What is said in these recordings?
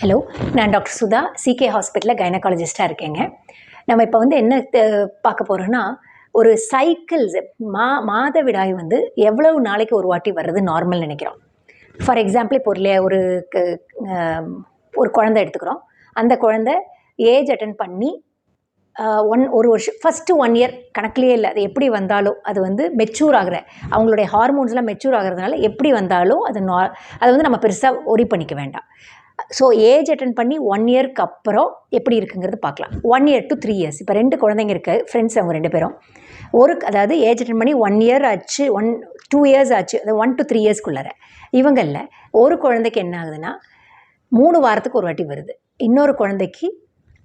Hello, நான் doctor Sudha, சிகே ஹாஸ்பிட்டலில் கைனகாலஜிஸ்ட்டாக இருக்கேங்க. நம்ம இப்போ வந்து என்ன பார்க்க போகிறோன்னா, ஒரு சைக்கிள்ஸ் மாதவிடாய் வந்து எவ்வளவு நாளைக்கு ஒரு வாட்டி வர்றது நார்மல் நினைக்கிறோம். ஃபார் எக்ஸாம்பிள் இப்போ ஒரு க ஒரு குழந்தை எடுத்துக்கிறோம். அந்த குழந்தை ஏஜ் அட்டன் பண்ணி ஒரு வருஷம் ஃபஸ்ட்டு 1 இயர் கணக்கிலேயே இல்லை. அது எப்படி வந்தாலும் அது வந்து மெச்சூர் ஆகிற அவங்களுடைய ஹார்மோன்ஸ்லாம் மெச்சூர் ஆகிறதுனால எப்படி வந்தாலும் அது வந்து நம்ம பெருசாக ஒரி பண்ணிக்க வேண்டாம். ஸோ ஏஜ் அட்டன் பண்ணி 1 இயர்க்கு அப்புறம் எப்படி இருக்குங்கிறது பார்க்கலாம். 1 இயர் டு 3 இயர்ஸ். இப்போ 2 குழந்தைங்க இருக்குது, ஃப்ரெண்ட்ஸ் அவங்க 2 பேரும். அதாவது ஏஜ் அட்டன் பண்ணி 1 இயர் ஆச்சு, 2 இயர்ஸ் ஆச்சு, அது 1 to 3 இயர்ஸ்க்குள்ளார. இவங்களில் ஒரு குழந்தைக்கு என்ன ஆகுதுன்னா 3 வாரத்துக்கு ஒரு வாட்டி வருது. இன்னொரு குழந்தைக்கு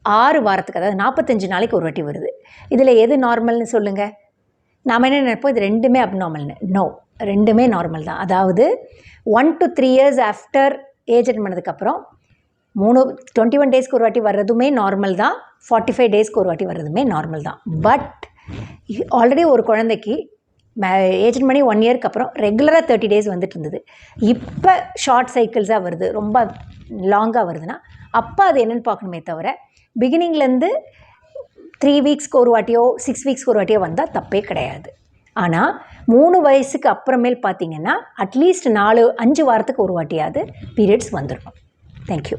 6 வாரத்துக்கு, அதாவது 45 நாளைக்கு ஒரு வாட்டி வருது. இதில் எது நார்மல்னு சொல்லுங்கள். நாம் என்ன நினைப்போம், இது ரெண்டுமே அப்நார்மல்னு. நோ, ரெண்டுமே நார்மல் தான். அதாவது 1 to 3 years after age attend பண்ணதுக்கப்புறம் 21 டேஸ்க்கு ஒரு வாட்டி வர்றதுமே நார்மல் தான், 45 டேஸ்க்கு ஒரு வாட்டி வர்றதுமே நார்மல் தான். பட் ஆல்ரெடி ஒரு குழந்தைக்கு ஏஜ் அட்டன் பண்ணி 1 இயர்க்கு அப்புறம் ரெகுலராக 30 டேஸ் வந்துட்டு இருந்தது. இப்போ ஷார்ட் சைக்கிள்ஸாக வருது, ரொம்ப லாங்காக வருதுன்னா அப்போ அது என்னென்னு பார்க்கணுமே தவிர பிகினிங்லேருந்து 3 வீக்ஸ்க்கு ஒரு வாட்டியோ 6 வீக்ஸ்க்கு ஒரு வாட்டியோ வந்தால் தப்பே கிடையாது. ஆனால் 3 வயசுக்கு அப்புறமேல் பார்த்திங்கன்னா அட்லீஸ்ட் 5 வாரத்துக்கு ஒரு வாட்டியாவது பீரியட்ஸ் வந்துடும். தேங்க்யூ.